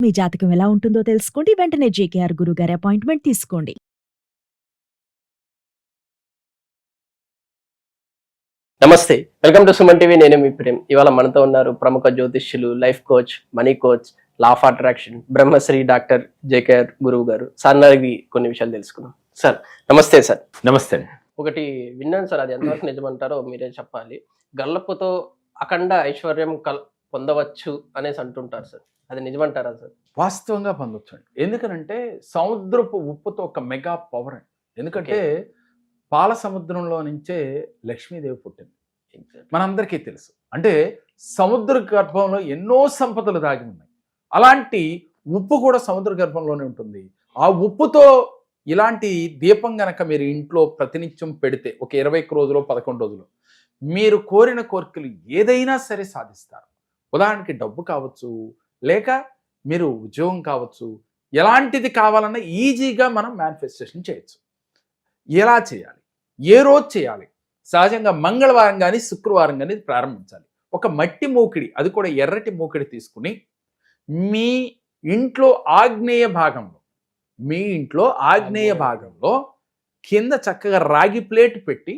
మీ జాతకం ఎలా ఉంటుందో తెలుసుకోండి. వెంటనే జేకేఆర్ గురుగారి అపాయింట్మెంట్ తీసుకోండి. నమస్తే, వెల్కమ్ టు సుమన్ టీవీ. నేను మీ ప్రేమ్. ఇవాళ మనతో ఉన్నారు ప్రముఖ జ్యోతిష్యులు, life coach, money coach, law of attraction, Brahmashri doctor JKR గురువు గారు. సార్ నాది కొన్ని విషయాలు తెలుసుకున్నాం. సార్ నమస్తే. సార్ నమస్తే. ఒకటి విన్నాను సార్, అది ఎంతవరకు నిజమంటారో మీరే చెప్పాలి. గల్లపుతో అఖండ ఐశ్వర్యం పొందవచ్చు అనేసి అంటుంటారు సార్, అది నిజమంటారా సార్? వాస్తవంగా పొందొచ్చు అండి. ఎందుకనంటే సముద్రపు ఉప్పుతో ఒక మెగా పవర్ అండి. ఎందుకంటే పాల సముద్రంలో నుంచే లక్ష్మీదేవి పుట్టింది, మనందరికీ తెలుసు. అంటే సముద్ర గర్భంలో ఎన్నో సంపదలు దాగి ఉన్నాయి. అలాంటి ఉప్పు కూడా సముద్ర గర్భంలోనే ఉంటుంది. ఆ ఉప్పుతో ఇలాంటి దీపం గనక మీరు ఇంట్లో ప్రతినిత్యం పెడితే ఒక 21 రోజులు 11 రోజులు మీరు కోరిన కోరికలు ఏదైనా సరే సాధిస్తారు. ఉదాహరణకి డబ్బు కావచ్చు, లేక మీరు ఉద్యోగం కావచ్చు, ఎలాంటిది కావాలన్నా ఈజీగా మనం మేనిఫెస్టేషన్ చేయొచ్చు. ఎలా చేయాలి, ఏ రోజు చేయాలి? సహజంగా మంగళవారం కానీ శుక్రవారం కానీ ప్రారంభించాలి. ఒక మట్టి మూకిడి, అది కూడా ఎర్రటి మూకిడి తీసుకుని మీ ఇంట్లో ఆగ్నేయ భాగంలో కింద చక్కగా రాగి ప్లేట్ పెట్టి,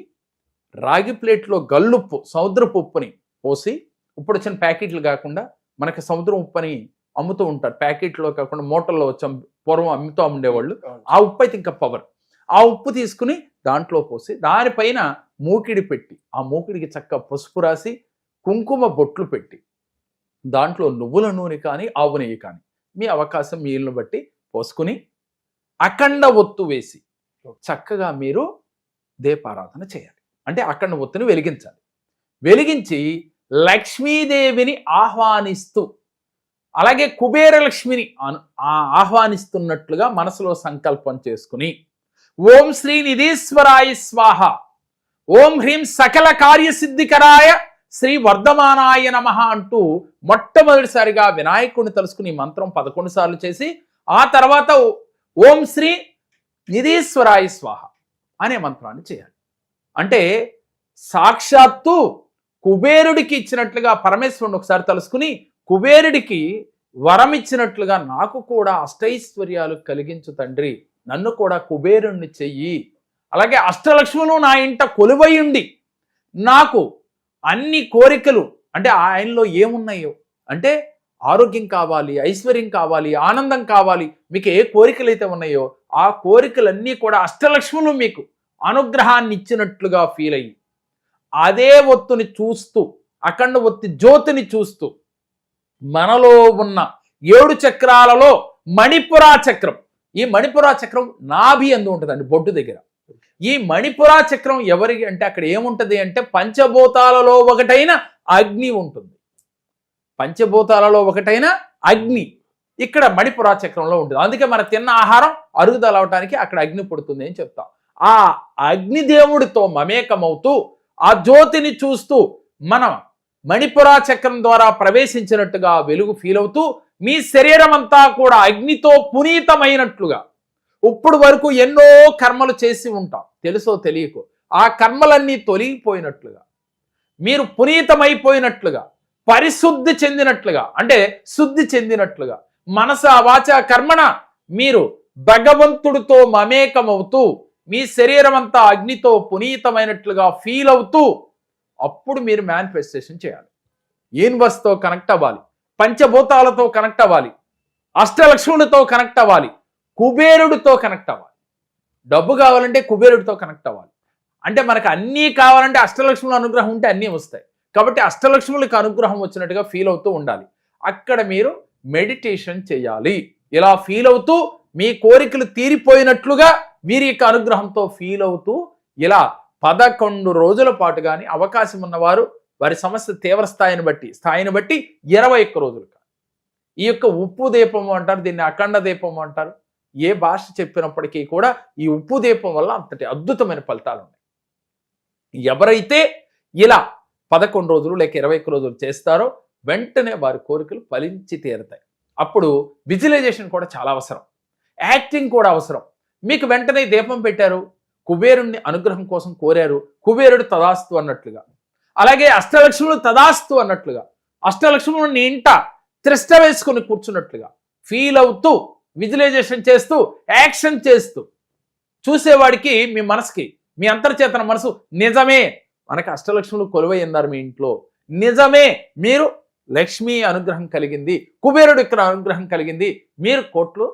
రాగి ప్లేట్లో గల్లుప్పు, సముద్రపు ఉప్పుని పోసి, ఇప్పుడు వచ్చిన ప్యాకెట్లు కాకుండా మనకి సముద్రం ఉప్పని అమ్ముతూ ఉంటారు, ప్యాకెట్లో కాకుండా మూటల్లో వచ్చాం, పూర్వం అమ్ముతూ ఉండేవాళ్ళు. ఆ ఉప్పు అయితే ఇంకా పవర్. ఆ ఉప్పు తీసుకుని దాంట్లో పోసి దానిపైన మూకిడి పెట్టి, ఆ మూకిడికి చక్కగా పసుపు రాసి కుంకుమ బొట్లు పెట్టి, దాంట్లో నువ్వుల నూనె కానీ ఆవు నెయ్యి కానీ మీ అవకాశం మీ ఇల్లును బట్టి పోసుకుని అఖండ ఒత్తు వేసి చక్కగా మీరు దీపారాధన చేయాలి. అంటే అఖండ ఒత్తుని వెలిగించాలి. వెలిగించి లక్ష్మీదేవిని ఆహ్వానిస్తూ, అలాగే కుబేర లక్ష్మిని ఆహ్వానిస్తున్నట్లుగా మనసులో సంకల్పం చేసుకుని ఓం శ్రీ నిధీశ్వరాయ స్వాహ, ఓం హ్రీం సకల కార్యసిద్ధికరాయ శ్రీ వర్ధమానాయ నమః అంటూ మొట్టమొదటిసారిగా వినాయకుడిని తలుసుకుని మంత్రం 11 సార్లు చేసి, ఆ తర్వాత ఓం శ్రీ నిధీశ్వరాయ స్వాహ అనే మంత్రాన్ని చేయాలి. అంటే సాక్షాత్తు కుబేరుడికి ఇచ్చినట్లుగా పరమేశ్వరుని ఒకసారి తలుసుకుని కుబేరుడికి వరం ఇచ్చినట్లుగా నాకు కూడా అష్టైశ్వర్యాలు కలిగించు తండ్రి, నన్ను కూడా కుబేరుణ్ణి చెయ్యి, అలాగే అష్టలక్ష్ములు నా ఇంట కొలువయుండి నాకు అన్ని కోరికలు, అంటే ఆయనలో ఏమున్నాయో అంటే ఆరోగ్యం కావాలి, ఐశ్వర్యం కావాలి, ఆనందం కావాలి, మీకు ఏ కోరికలు అయితే ఉన్నాయో ఆ కోరికలన్నీ కూడా అష్టలక్ష్ములు మీకు అనుగ్రహాన్ని ఇచ్చినట్లుగా ఫీల్ అయ్యి, అదే ఒత్తుని చూస్తూ, అఖండ ఒత్తి జ్యోతిని చూస్తూ, మనలో ఉన్న 7 చక్రాలలో మణిపురా చక్రం, ఈ మణిపురా చక్రం నాభి అందు ఉంటుందండి, బొడ్డు దగ్గర. ఈ మణిపురా చక్రం ఎవరికి అంటే అక్కడ ఏముంటది అంటే పంచభూతాలలో ఒకటైన అగ్ని ఉంటుంది. పంచభూతాలలో ఒకటైన అగ్ని ఇక్కడ మణిపురా చక్రంలో ఉంటుంది. అందుకే మన తిన్న ఆహారం అరుగుదల అవటానికి అక్కడ అగ్ని పుడుతుంది అని చెప్తాం. ఆ అగ్నిదేవుడితో మమేకమవుతూ ఆ జ్యోతిని చూస్తూ మనం మణిపురా చక్రం ద్వారా ప్రవేశించినట్టుగా వెలుగు ఫీల్ అవుతూ మీ శరీరం అంతా కూడా అగ్నితో పునీతమైనట్లుగా, ఇప్పుడు వరకు ఎన్నో కర్మలు చేసి ఉంటాం తెలుసో తెలియకో, ఆ కర్మలన్నీ తొలగిపోయినట్లుగా, మీరు పునీతమైపోయినట్లుగా, పరిశుద్ధి చెందినట్లుగా, అంటే శుద్ధి చెందినట్లుగా, మనస వాచ కర్మణ మీరు భగవంతుడితో మమేకమవుతూ మీ శరీరం అంతా అగ్నితో పునీతమైనట్లుగా ఫీల్ అవుతూ అప్పుడు మీరు మేనిఫెస్టేషన్ చేయాలి. యూనివర్స్తో కనెక్ట్ అవ్వాలి, పంచభూతాలతో కనెక్ట్ అవ్వాలి, అష్టలక్ష్ములతో కనెక్ట్ అవ్వాలి, కుబేరుడితో కనెక్ట్ అవ్వాలి. డబ్బు కావాలంటే కుబేరుడితో కనెక్ట్ అవ్వాలి. అంటే మనకు అన్నీ కావాలంటే అష్టలక్ష్ముల అనుగ్రహం ఉంటే అన్నీ వస్తాయి. కాబట్టి అష్టలక్ష్ములకు అనుగ్రహం వచ్చినట్టుగా ఫీల్ అవుతూ ఉండాలి. అక్కడ మీరు మెడిటేషన్ చేయాలి. ఇలా ఫీల్ అవుతూ మీ కోరికలు తీరిపోయినట్లుగా వీరి యొక్క అనుగ్రహంతో ఫీల్ అవుతూ ఇలా 11 రోజుల పాటు కానీ అవకాశం ఉన్నవారు వారి సమస్య తీవ్ర స్థాయిని బట్టి 21 రోజులు. ఈ యొక్క ఉప్పు దీపము అంటారు, దీన్ని అఖండ దీపము అంటారు. ఏ భాష చెప్పినప్పటికీ కూడా ఈ ఉప్పు దీపం వల్ల అంతటి అద్భుతమైన ఫలితాలు ఉన్నాయి. ఎవరైతే ఇలా 11 రోజులు లేక 21 రోజులు చేస్తారో వెంటనే వారి కోరికలు ఫలించి తీరుతాయి. అప్పుడు విజువలైజేషన్ కూడా చాలా అవసరం, యాక్టింగ్ కూడా అవసరం. మీకు వెంటనే దీపం పెట్టారు, కుబేరుణ్ణి అనుగ్రహం కోసం కోరారు, కుబేరుడు తదాస్తు అన్నట్లుగా, అలాగే అష్టలక్ష్ములు తదాస్తు అన్నట్లుగా, అష్టలక్ష్ములు నీ ఇంట త్రిష్ట వేసుకుని కూర్చున్నట్లుగా ఫీల్ అవుతూ విజువలైజేషన్ చేస్తూ యాక్షన్ చేస్తూ చూసేవాడికి మీ మనసుకి మీ అంతర్చేతన మనసు నిజమే మనకి అష్టలక్ష్ములు కొలువై ఉన్నారు మీ ఇంట్లో, నిజమే మీరు లక్ష్మీ అనుగ్రహం కలిగింది, కుబేరుడు ఇక్కడ అనుగ్రహం కలిగింది, మీరు కోట్లు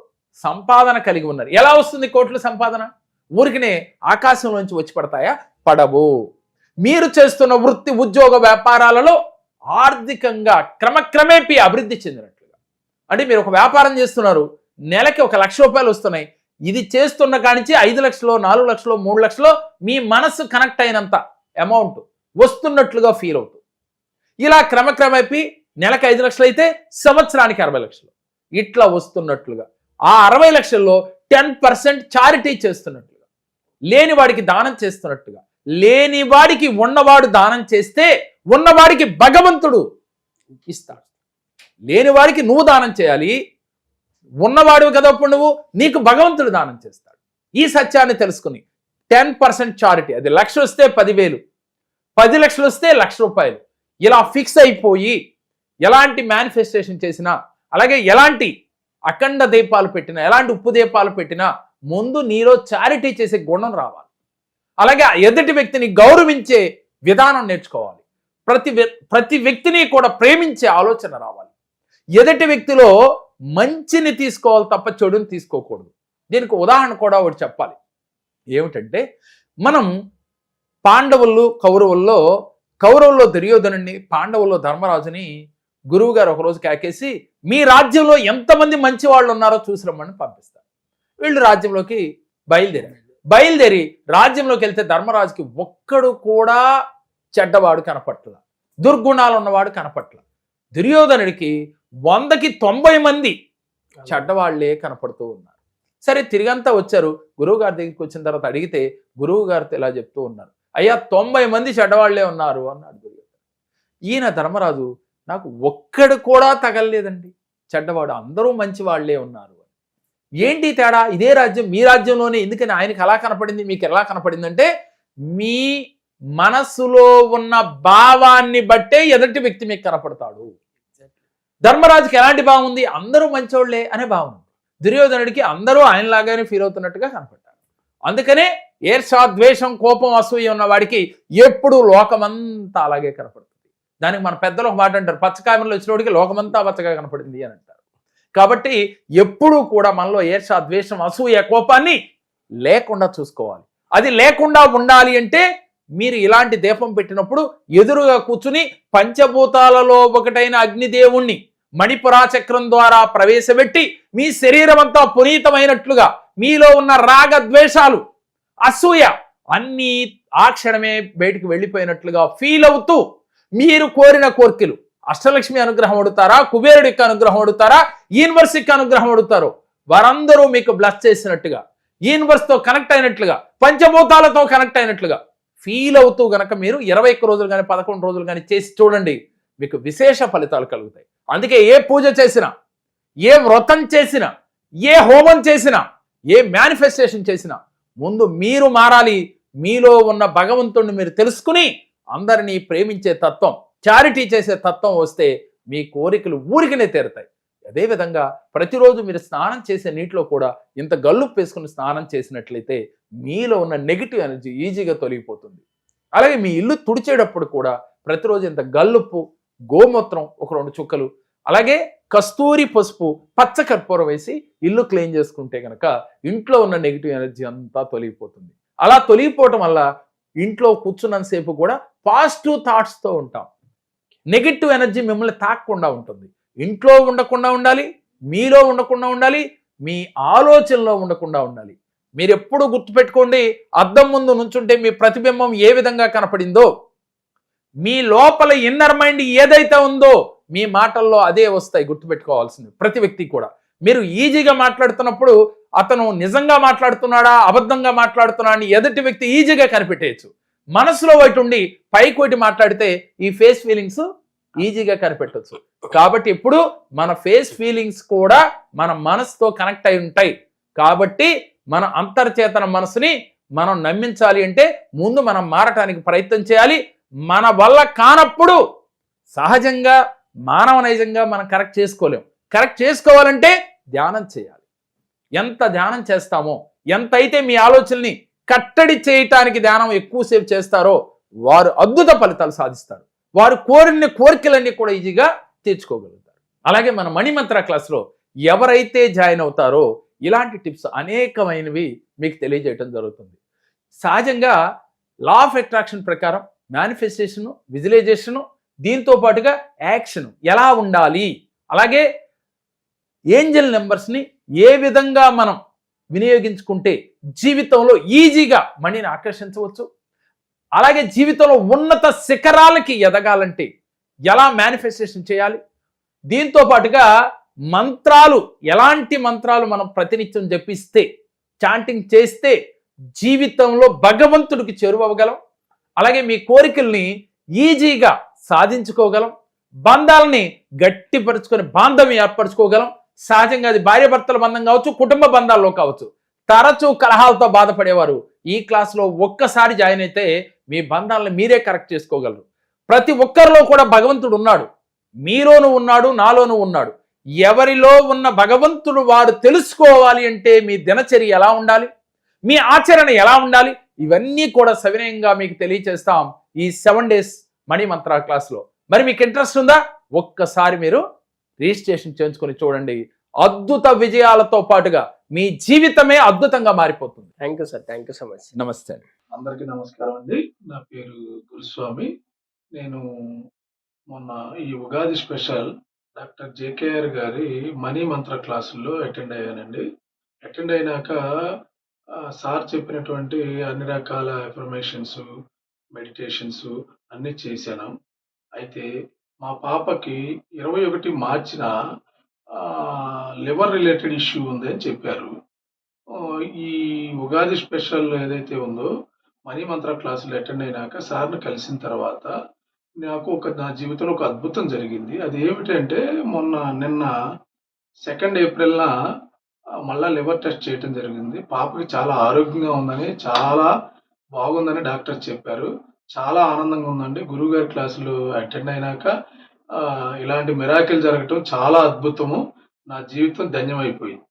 సంపాదన కలిగి ఉన్నారు. ఎలా వస్తుంది కోట్లు సంపాదన? ఊరికినే ఆకాశంలోంచి వచ్చి పడతాయా? పడవు. మీరు చేస్తున్న వృత్తి ఉద్యోగ వ్యాపారాలలో ఆర్థికంగా క్రమక్రమేపీ అభివృద్ధి చెందినట్లుగా. అంటే మీరు ఒక వ్యాపారం చేస్తున్నారు, నెలకి 1 లక్ష రూపాయలు వస్తున్నాయి, ఇది చేస్తున్న కానించి 5 లక్షలు 4 లక్షలు 3 లక్షలు మీ మనసు కనెక్ట్ అయినంత అమౌంట్ వస్తున్నట్లుగా ఫీల్ అవుతుంది. ఇలా క్రమక్రమేపీ నెలకు 5 లక్షలు అయితే సంవత్సరానికి 60 లక్షలు ఇట్లా వస్తున్నట్లుగా, ఆ 60 లక్షల్లో 10% చారిటీ చేస్తున్నట్లుగా, లేనివాడికి దానం చేస్తున్నట్టుగా, లేనివాడికి ఉన్నవాడు దానం చేస్తే ఉన్నవాడికి భగవంతుడు ఇస్తాడు. లేనివాడికి నువ్వు దానం చేయాలి, ఉన్నవాడు కదా ఇప్పుడు నువ్వు, నీకు భగవంతుడు దానం చేస్తాడు. ఈ సత్యాన్ని తెలుసుకుని 10% చారిటీ, అది 1 లక్ష వస్తే 10,000, 10 లక్షలు వస్తే 1 లక్ష రూపాయలు, ఇలా ఫిక్స్ అయిపోయి ఎలాంటి మేనిఫెస్టేషన్ చేసినా, అలాగే ఎలాంటి అఖండ దీపాలు పెట్టినా, ఎలాంటి ఉప్పు దీపాలు పెట్టినా ముందు నీలో చారిటీ చేసే గుణం రావాలి. అలాగే ఎదుటి వ్యక్తిని గౌరవించే విధానం నేర్చుకోవాలి. ప్రతి వ్యక్తిని కూడా ప్రేమించే ఆలోచన రావాలి. ఎదుటి వ్యక్తిలో మంచిని తీసుకోవాలి తప్ప చెడుని తీసుకోకూడదు. దీనికి ఉదాహరణ కూడా ఒకటి చెప్పాలి. ఏమిటంటే, మనం పాండవులు కౌరవుల్లో దుర్యోధనుడిని, పాండవుల్లో ధర్మరాజుని గురువు గారు ఒకరోజు కాకేసి మీ రాజ్యంలో ఎంతమంది మంచి వాళ్ళు ఉన్నారో చూసి రమ్మని పంపిస్తారు. వీళ్ళు రాజ్యంలోకి బయలుదేరి రాజ్యంలోకి వెళ్తే ధర్మరాజుకి ఒక్కడు కూడా చెడ్డవాడు కనపట్ల, దుర్గుణాలు ఉన్నవాడు కనపట్ల. దుర్యోధనుడికి 100కి 90 మంది చెడ్డవాళ్లే కనపడుతూ ఉన్నారు. సరే, తిరిగంతా వచ్చారు. గురువు గారి దగ్గరికి వచ్చిన తర్వాత అడిగితే గురువు గారితో ఇలా చెప్తూ ఉన్నారు, అయ్యా 90 మంది చెడ్డవాళ్లే ఉన్నారు అన్నాడు దుర్యోధనుడు. ఈయన ధర్మరాజు, నాకు ఒక్కడు కూడా తగలలేదండి చెడ్డవాడు, అందరూ మంచి వాళ్లే ఉన్నారు. ఏంటి తేడా? ఇదే రాజ్యం, మీ రాజ్యంలోనే, ఎందుకని ఆయనకి అలా కనపడింది, మీకు ఎలా కనపడిందంటే మీ మనసులో ఉన్న భావాన్ని బట్టే ఎదుటి వ్యక్తి మీకు కనపడతాడు. ధర్మరాజుకి ఎలాంటి భావం ఉంది? అందరూ మంచోళ్లే అనే భావం. దుర్యోధనుడికి అందరూ ఆయనలాగానే ఫీల్ అవుతున్నట్టుగా కనపడ్డారు. అందుకనే ఈర్ష్య, ద్వేషం, కోపం, అసూయ ఉన్న వాడికి ఎప్పుడు లోకమంతా అలాగే కనపడుతుంది. దానికి మన పెద్దలు ఒక మాట అంటారు, పచ్చకాయలో వచ్చినోడికి లోకమంతా పచ్చగా కనపడింది అని అంటారు. కాబట్టి ఎప్పుడూ కూడా మనలో ఈర్ష్య, ద్వేషం, అసూయ, కోపాన్ని లేకుండా చూసుకోవాలి. అది లేకుండా ఉండాలి అంటే మీరు ఇలాంటి దీపం పెట్టినప్పుడు ఎదురుగా కూర్చుని పంచభూతాలలో ఒకటైన అగ్నిదేవుణ్ణి మణిపురాచక్రం ద్వారా ప్రవేశపెట్టి మీ శరీరం అంతా పునీతమైనట్లుగా, మీలో ఉన్న రాగ ద్వేషాలు, అసూయ అన్నీ ఆ క్షణమే బయటికి వెళ్ళిపోయినట్లుగా ఫీల్ అవుతూ మీరు కోరిన కోరికలు, అష్టలక్ష్మి అనుగ్రహం అడుగుతారా, కుబేరుడి యొక్క అనుగ్రహం అడుగుతారా, యూనివర్స్ యొక్క అనుగ్రహం అడుగుతారో వారందరూ మీకు బ్లెస్ చేసినట్టుగా, యూనివర్స్ తో కనెక్ట్ అయినట్లుగా, పంచభూతాలతో కనెక్ట్ అయినట్లుగా ఫీల్ అవుతూ గనక మీరు 21 రోజులు కానీ 11 రోజులు కానీ చేసి చూడండి, మీకు విశేష ఫలితాలు కలుగుతాయి. అందుకే ఏ పూజ చేసినా, ఏ వ్రతం చేసినా, ఏ హోమం చేసినా, ఏ మేనిఫెస్టేషన్ చేసినా ముందు మీరు మారాలి. మీలో ఉన్న భగవంతుడిని మీరు తెలుసుకుని అందరినీ ప్రేమించే తత్వం, చారిటీ చేసే తత్వం వస్తే మీ కోరికలు ఊరికనే తీరుతాయి. అదేవిధంగా ప్రతిరోజు మీరు స్నానం చేసే నీటిలో కూడా ఇంత గల్లుప్పు వేసుకుని స్నానం చేసినట్లయితే మీలో ఉన్న నెగిటివ్ ఎనర్జీ ఈజీగా తొలగిపోతుంది. అలాగే మీ ఇల్లు తుడిచేటప్పుడు కూడా ప్రతిరోజు ఇంత గల్లుప్పు, గోమూత్రం ఒక 2 చుక్కలు, అలాగే కస్తూరి పసుపు, పచ్చ కర్పూరం వేసి ఇల్లు క్లీన్ చేసుకుంటే కనుక ఇంట్లో ఉన్న నెగిటివ్ ఎనర్జీ అంతా తొలగిపోతుంది. అలా తొలగిపోవటం వల్ల ఇంట్లో కూర్చున్నంతసేపు కూడా పాజిటివ్ థాట్స్తో ఉంటాం. నెగిటివ్ ఎనర్జీ మిమ్మల్ని తాకకుండా ఉంటుంది. ఇంట్లో ఉండకుండా ఉండాలి, మీలో ఉండకుండా ఉండాలి, మీ ఆలోచనలో ఉండకుండా ఉండాలి. మీరు ఎప్పుడు గుర్తుపెట్టుకోండి, అద్దం ముందు నుంచుంటే మీ ప్రతిబింబం ఏ విధంగా కనపడిందో, మీ లోపల ఇన్నర్ మైండ్ ఏదైతే ఉందో మీ మాటల్లో అదే వస్తాయి. గుర్తుపెట్టుకోవాల్సింది ప్రతి వ్యక్తి కూడా. మీరు ఈజీగా మాట్లాడుతున్నప్పుడు అతను నిజంగా మాట్లాడుతున్నాడా, అబద్ధంగా మాట్లాడుతున్నాడా అని ఎదుటి వ్యక్తి ఈజీగా కనిపెట్టేయచ్చు. మనసులో ఒకటి ఉండి పైకి ఒకటి మాట్లాడితే ఈ ఫేస్ ఫీలింగ్స్ ఈజీగా కనిపెట్టవచ్చు. కాబట్టి ఇప్పుడు మన ఫేస్ ఫీలింగ్స్ కూడా మన మనసుతో కనెక్ట్ అయి ఉంటాయి. కాబట్టి మన అంతర్చేతన మనసుని మనం నమ్మించాలి అంటే ముందు మనం మారటానికి ప్రయత్నం చేయాలి. మన వల్ల కానప్పుడు సహజంగా మానవ నైజంగా మనం కరెక్ట్ చేసుకోలేం. కరెక్ట్ చేసుకోవాలంటే ధ్యానం చేయాలి. ఎంత ధ్యానం చేస్తామో, ఎంతైతే మీ ఆలోచనని కట్టడి చేయటానికి ధ్యానం ఎక్కువసేపు చేస్తారో వారు అద్భుత ఫలితాలు సాధిస్తారు. వారు కోరిన కోరికలన్నీ కూడా ఈజీగా తీర్చుకోగలుగుతారు. అలాగే మన మణిమంత్ర క్లాస్లో ఎవరైతే జాయిన్ అవుతారో ఇలాంటి టిప్స్ అనేకమైనవి మీకు తెలియజేయటం జరుగుతుంది. సహజంగా లా ఆఫ్ అట్రాక్షన్ ప్రకారం మేనిఫెస్టేషను, విజువలైజేషను, దీంతో పాటుగా యాక్షన్ ఎలా ఉండాలి, అలాగే ఏంజల్ నెంబర్స్ని ఏ విధంగా మనం వినియోగించుకుంటే జీవితంలో ఈజీగా మనీని ఆకర్షించవచ్చు, అలాగే జీవితంలో ఉన్నత శిఖరాలకి ఎదగాలంటే ఎలా మేనిఫెస్టేషన్ చేయాలి, దీంతో పాటుగా మంత్రాలు, ఎలాంటి మంత్రాలు మనం ప్రతినిత్యం జపిస్తే, చాంటింగ్ చేస్తే జీవితంలో భగవంతుడికి చేరువవ్వగలం, అలాగే మీ కోరికల్ని ఈజీగా సాధించుకోగలం, బంధాలని గట్టిపరుచుకొని బాంధవ్యం ఏర్పరచుకోగలం. సహజంగా అది భార్యాభర్తల బంధం కావచ్చు, కుటుంబ బంధాల్లో కావచ్చు. తరచూ కలహాలతో బాధపడేవారు ఈ క్లాస్లో ఒక్కసారి జాయిన్ అయితే మీ బంధాలను మీరే కరెక్ట్ చేసుకోగలరు. ప్రతి ఒక్కరిలో కూడా భగవంతుడు ఉన్నాడు. మీలోనూ ఉన్నాడు, నాలోనూ ఉన్నాడు. ఎవరిలో ఉన్న భగవంతుడు వారు తెలుసుకోవాలి అంటే మీ దినచర్య ఎలా ఉండాలి, మీ ఆచరణ ఎలా ఉండాలి, ఇవన్నీ కూడా సవినయంగా మీకు తెలియచేస్తాం ఈ 7 days మనీ మంత్ర క్లాస్లో. మరి మీకు ఇంట్రెస్ట్ ఉందా? ఒక్కసారి మీరు రిజిస్ట్రేషన్ చేయించుకొని చూడండి. అద్భుత విజయాలతో పాటుగా మీ జీవితమే అద్భుతంగా మారిపోతుంది. Thank you sir, thank you so much. నమస్తే అండి. అందరికీ నమస్కారం అండి. నా పేరు గురుస్వామి. నేను మొన్న ఈ ఉగాది స్పెషల్ డాక్టర్ జేకేఆర్ గారి మనీ మంత్ర క్లాసుల్లో అటెండ్ అయ్యానండి. అటెండ్ అయినాక సార్ చెప్పినటువంటి అన్ని రకాల అఫర్మేషన్స్, మెడిటేషన్స్ అన్నీ చేశాను. అయితే మా పాపకి 21 మార్చిన లివర్ రిలేటెడ్ ఇష్యూ ఉంది అని చెప్పారు. ఈ ఉగాది స్పెషల్ ఏదైతే ఉందో మనీ మంత్ర క్లాసులు అటెండ్ అయినాక సార్ని కలిసిన తర్వాత నాకు నా జీవితంలో ఒక అద్భుతం జరిగింది. అది ఏమిటంటే నిన్న 2 ఏప్రిల్న మళ్ళా లివర్ టెస్ట్ చేయటం జరిగింది. పాపకి చాలా ఆరోగ్యంగా ఉందని, చాలా బాగుందని డాక్టర్ చెప్పారు. చాలా ఆనందంగా ఉందండి. గురువుగారి క్లాసులు అటెండ్ అయినాక ఇలాంటి మిరాకిల్ జరగటం చాలా అద్భుతము. నా జీవితం ధన్యమైపోయింది.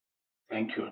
Thank you.